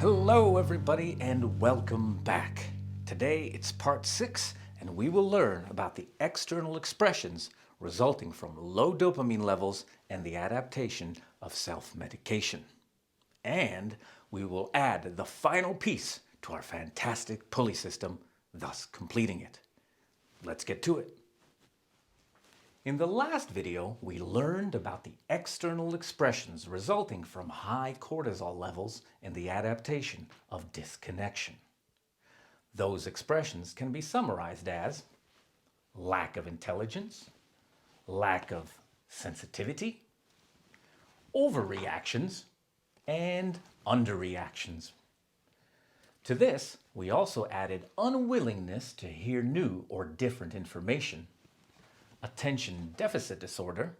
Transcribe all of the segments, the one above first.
Hello everybody and welcome back. Today it's part 6 and we will learn about the external expressions resulting from low dopamine levels and the adaptation of self-medication. And we will add the final piece to our fantastic pulley system, thus completing it. Let's get to it. In the last video, we learned about the external expressions resulting from high cortisol levels and the adaptation of disconnection. Those expressions can be summarized as lack of intelligence, lack of sensitivity, overreactions, and underreactions. To this, we also added unwillingness to hear new or different information, attention deficit disorder,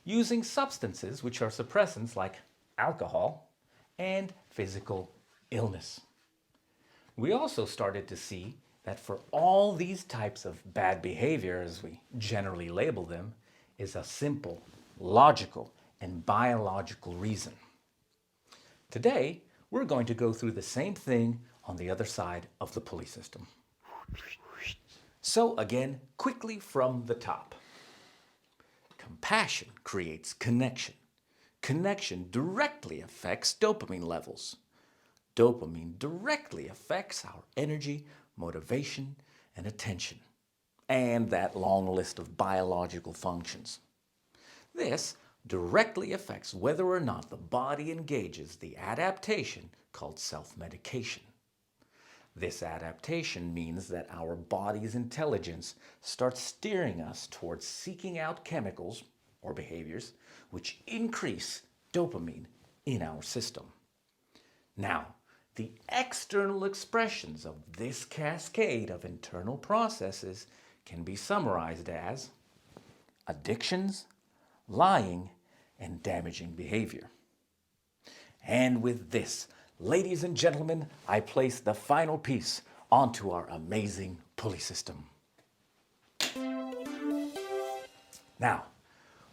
using substances which are suppressants like alcohol, and physical illness. We also started to see that for all these types of bad behavior, as we generally label them, is a simple, logical, and biological reason. Today, we're going to go through the same thing on the other side of the pulley system. So again, quickly from the top. Compassion creates connection. Connection directly affects dopamine levels. Dopamine directly affects our energy, motivation, and attention, and that long list of biological functions. This directly affects whether or not the body engages the adaptation called self-medication. This adaptation means that our body's intelligence starts steering us towards seeking out chemicals or behaviors which increase dopamine in our system. Now, the external expressions of this cascade of internal processes can be summarized as addictions, lying, and damaging behavior. And with this, ladies and gentlemen, I place the final piece onto our amazing pulley system. Now,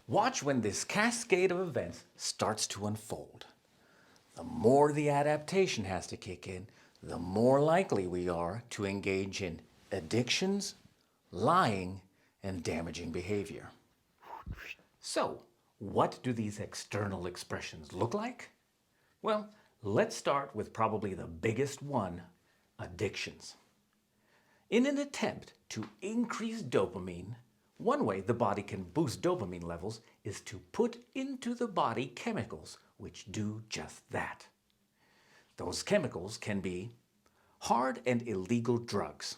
watch when this cascade of events starts to unfold. The more the adaptation has to kick in, the more likely we are to engage in addictions, lying, and damaging behavior. So, what do these external expressions look like? Well, let's start with probably the biggest one, addictions. In an attempt to increase dopamine, one way the body can boost dopamine levels is to put into the body chemicals which do just that. Those chemicals can be hard and illegal drugs.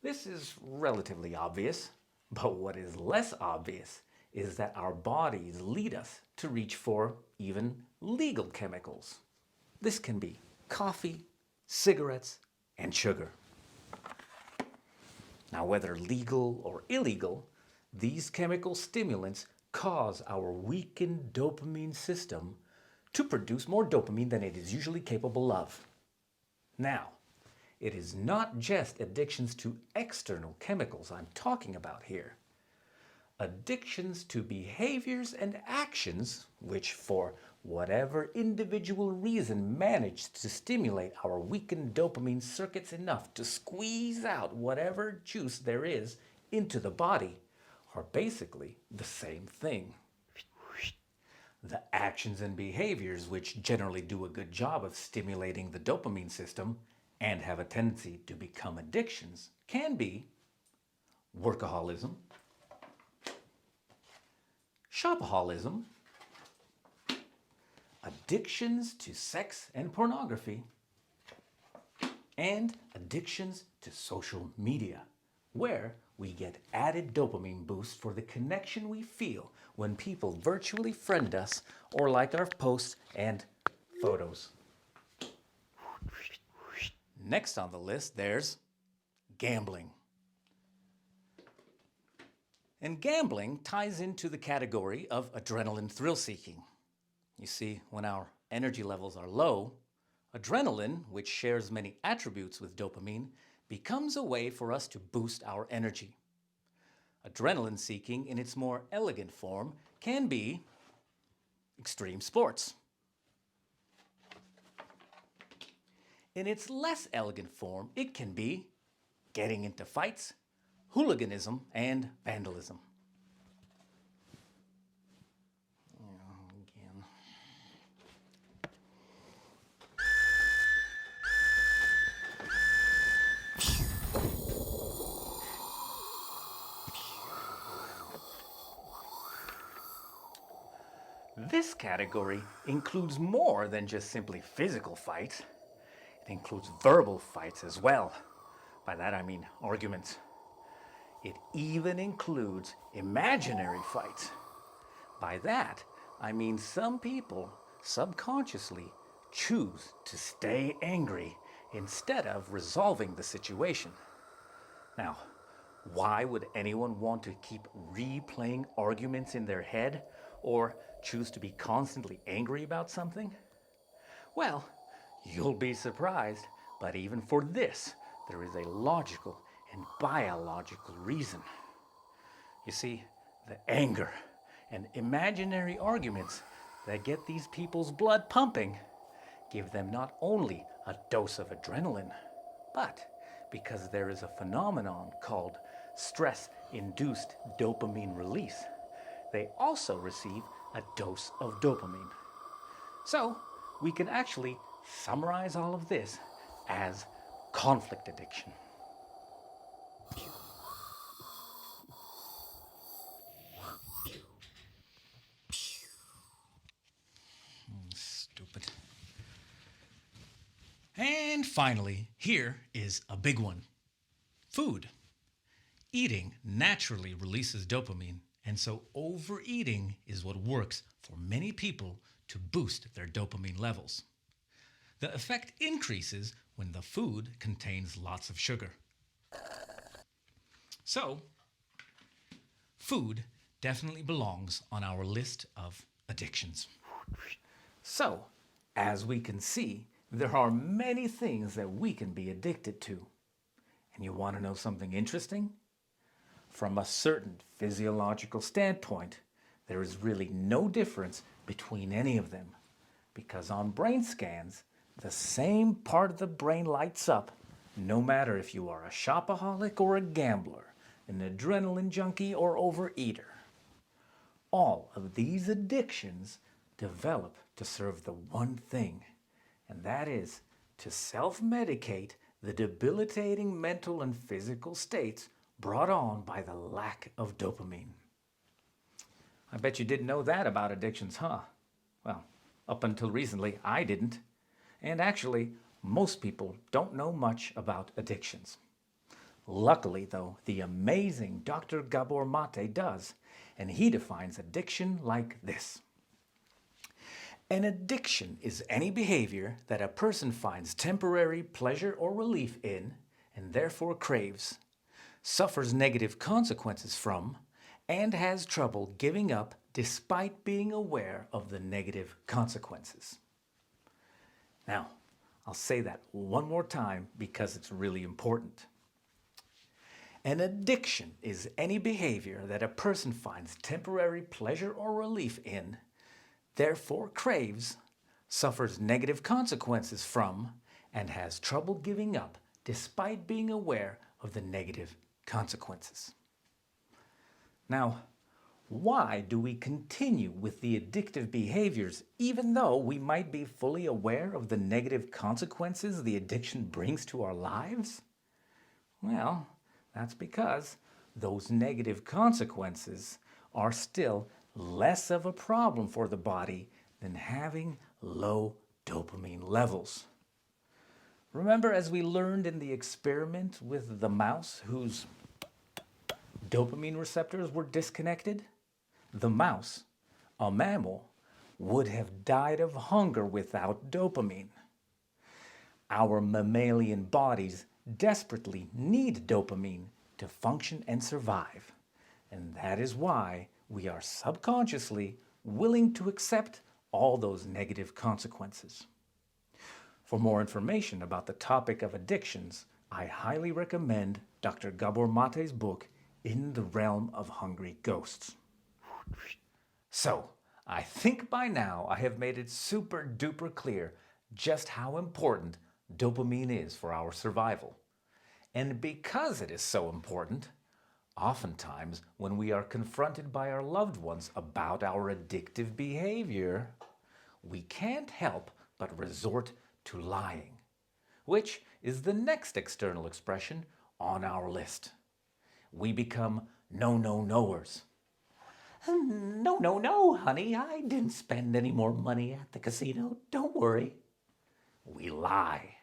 This is relatively obvious, but what is less obvious is that our bodies lead us to reach for even legal chemicals. This can be coffee, cigarettes, and sugar. Now, whether legal or illegal, these chemical stimulants cause our weakened dopamine system to produce more dopamine than it is usually capable of. Now, it is not just addictions to external chemicals I'm talking about here. Addictions to behaviors and actions which, for whatever individual reason, manage to stimulate our weakened dopamine circuits enough to squeeze out whatever juice there is into the body, are basically the same thing. The actions and behaviors which generally do a good job of stimulating the dopamine system and have a tendency to become addictions can be workaholism, shopaholism, addictions to sex and pornography, and addictions to social media, where we get added dopamine boost for the connection we feel when people virtually friend us or like our posts and photos. Next on the list, there's gambling. And gambling ties into the category of adrenaline thrill-seeking. You see, when our energy levels are low, adrenaline, which shares many attributes with dopamine, becomes a way for us to boost our energy. Adrenaline seeking in its more elegant form can be extreme sports, In its less elegant form, it can be getting into fights, hooliganism, and vandalism. Again. This category includes more than just simply physical fights. It includes verbal fights as well. By that I mean arguments. It even includes imaginary fights. By that I mean some people subconsciously choose to stay angry instead of resolving the situation. Now, why would anyone want to keep replaying arguments in their head or choose to be constantly angry about something? Well, you'll be surprised, but even for this, there is a logical and biological reason. You see, the anger and imaginary arguments that get these people's blood pumping give them not only a dose of adrenaline, but because there is a phenomenon called stress-induced dopamine release, they also receive a dose of dopamine. So, we can actually summarize all of this as conflict addiction. Stupid. And finally, here is a big one. Food. Eating naturally releases dopamine, and so overeating is what works for many people to boost their dopamine levels. The effect increases when the food contains lots of sugar. So, food definitely belongs on our list of addictions. So, as we can see, there are many things that we can be addicted to. And you want to know something interesting? From a certain physiological standpoint, there is really no difference between any of them, because on brain scans, the same part of the brain lights up no matter if you are a shopaholic or a gambler, an adrenaline junkie or overeater. All of these addictions develop to serve the one thing, and that is to self-medicate the debilitating mental and physical states brought on by the lack of dopamine. I bet you didn't know that about addictions, huh? Well, up until recently, I didn't. And actually, most people don't know much about addictions. Luckily, though, the amazing Dr. Gabor Maté does, and he defines addiction like this. An addiction is any behavior that a person finds temporary pleasure or relief in, and therefore craves, suffers negative consequences from, and has trouble giving up despite being aware of the negative consequences. Now, I'll say that one more time because it's really important. An addiction is any behavior that a person finds temporary pleasure or relief in, therefore craves, suffers negative consequences from, and has trouble giving up despite being aware of the negative consequences. Now, why do we continue with the addictive behaviors even though we might be fully aware of the negative consequences the addiction brings to our lives? Well, that's because those negative consequences are still less of a problem for the body than having low dopamine levels. Remember, as we learned in the experiment with the mouse whose dopamine receptors were disconnected? The mouse, a mammal, would have died of hunger without dopamine. Our mammalian bodies desperately need dopamine to function and survive, and that is why we are subconsciously willing to accept all those negative consequences. For more information about the topic of addictions, I highly recommend Dr. Gabor Maté's book, In the Realm of Hungry Ghosts. So, I think by now I have made it super duper clear just how important dopamine is for our survival. And because it is so important, oftentimes when we are confronted by our loved ones about our addictive behavior, we can't help but resort to lying, which is the next external expression on our list. We become no-no-knowers. No, no, no, honey, I didn't spend any more money at the casino. Don't worry. We lie.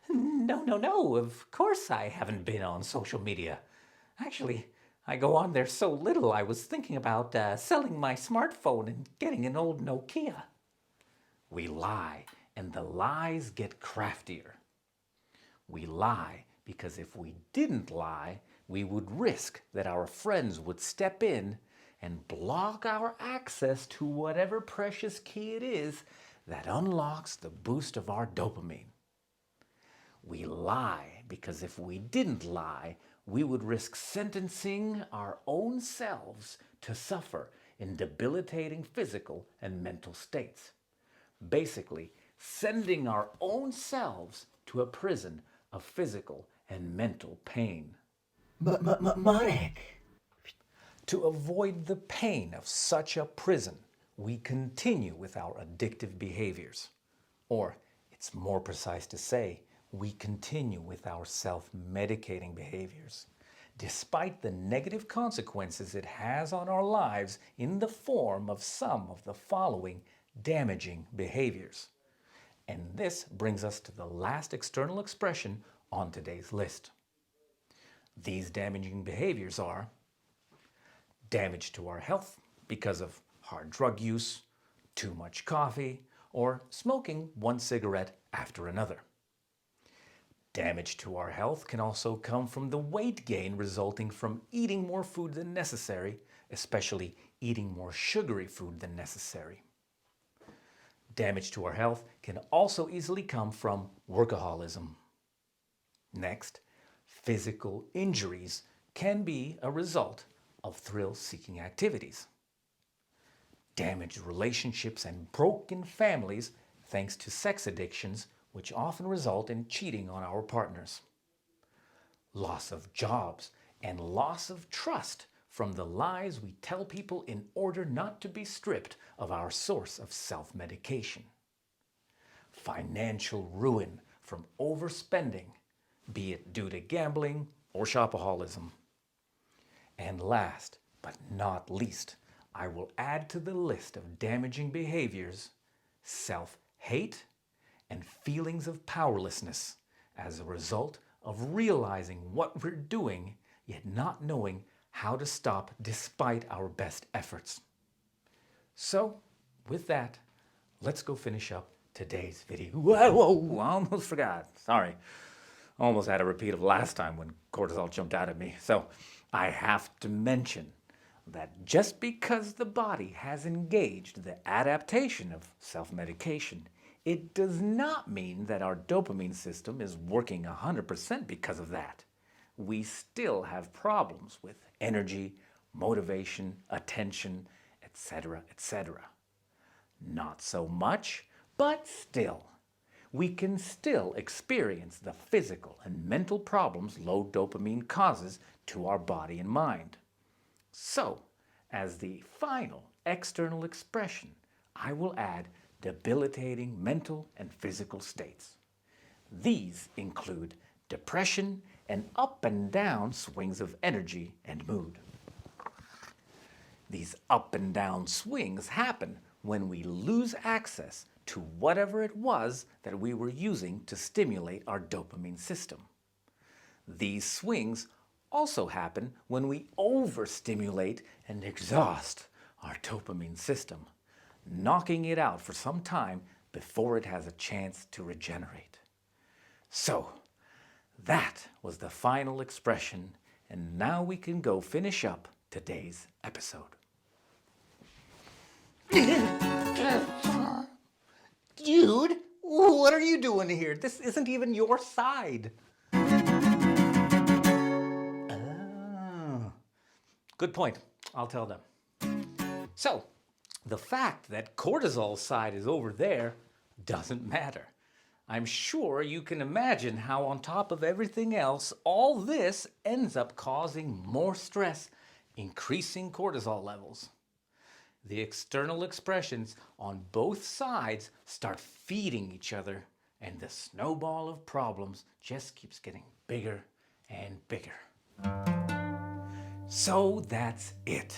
No, no, no, of course I haven't been on social media. Actually, I go on there so little I was thinking about selling my smartphone and getting an old Nokia. We lie, and the lies get craftier. We lie because if we didn't lie, we would risk that our friends would step in and block our access to whatever precious key it is that unlocks the boost of our dopamine. We lie because if we didn't lie, we would risk sentencing our own selves to suffer in debilitating physical and mental states. Basically, sending our own selves to a prison of physical and mental pain. Marek. To avoid the pain of such a prison, we continue with our addictive behaviors. Or, it's more precise to say, we continue with our self-medicating behaviors, despite the negative consequences it has on our lives in the form of some of the following damaging behaviors. And this brings us to the last external expression on today's list. These damaging behaviors are damage to our health because of hard drug use, too much coffee, or smoking one cigarette after another. Damage to our health can also come from the weight gain resulting from eating more food than necessary, especially eating more sugary food than necessary. Damage to our health can also easily come from workaholism. Next, physical injuries can be a result of thrill-seeking activities. Damaged relationships and broken families thanks to sex addictions, which often result in cheating on our partners. Loss of jobs and loss of trust from the lies we tell people in order not to be stripped of our source of self-medication. Financial ruin from overspending, be it due to gambling or shopaholism. And last but not least, I will add to the list of damaging behaviors self-hate and feelings of powerlessness as a result of realizing what we're doing yet not knowing how to stop despite our best efforts. So, with that, let's go finish up today's video. Whoa, I almost forgot. Sorry. Almost had a repeat of last time when cortisol jumped out at me. So, I have to mention that just because the body has engaged the adaptation of self-medication, it does not mean that our dopamine system is working 100% because of that. We still have problems with energy, motivation, attention, etc., etc. Not so much, but still. We can still experience the physical and mental problems low dopamine causes to our body and mind. So, as the final external expression, I will add debilitating mental and physical states. These include depression and up and down swings of energy and mood. These up and down swings happen when we lose access to whatever it was that we were using to stimulate our dopamine system. These swings also happen when we overstimulate and exhaust our dopamine system, knocking it out for some time before it has a chance to regenerate. So, that was the final expression, and now we can go finish up today's episode. Dude, what are you doing here? This isn't even your side. Good point. I'll tell them. So, the fact that cortisol's side is over there doesn't matter. I'm sure you can imagine how on top of everything else, all this ends up causing more stress, increasing cortisol levels. The external expressions on both sides start feeding each other, and the snowball of problems just keeps getting bigger and bigger. So that's it.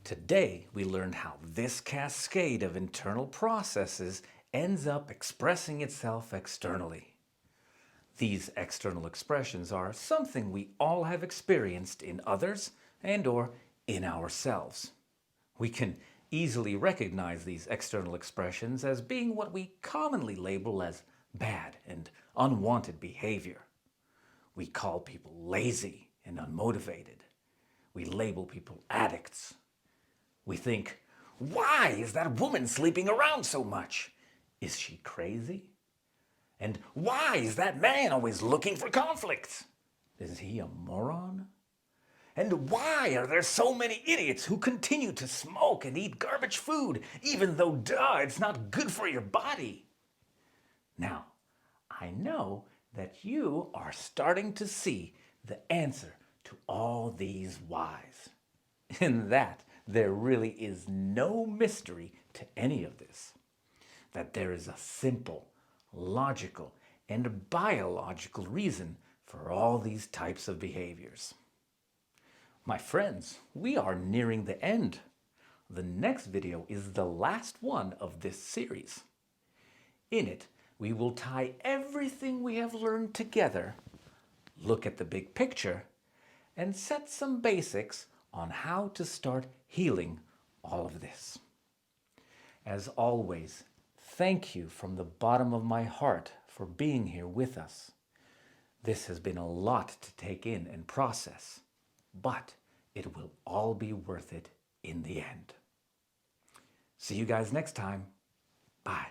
Today we learned how this cascade of internal processes ends up expressing itself externally. These external expressions are something we all have experienced in others and/or in ourselves. We can easily recognize these external expressions as being what we commonly label as bad and unwanted behavior. We call people lazy and unmotivated. We label people addicts. We think, why is that woman sleeping around so much? Is she crazy? And why is that man always looking for conflict? Is he a moron? And why are there so many idiots who continue to smoke and eat garbage food, even though, it's not good for your body? Now, I know that you are starting to see the answer to all these whys. In that, there really is no mystery to any of this. That there is a simple, logical, and biological reason for all these types of behaviors. My friends, we are nearing the end. The next video is the last one of this series. In it, we will tie everything we have learned together, look at the big picture, and set some basics on how to start healing all of this. As always, thank you from the bottom of my heart for being here with us. This has been a lot to take in and process, but it will all be worth it in the end. See you guys next time. Bye.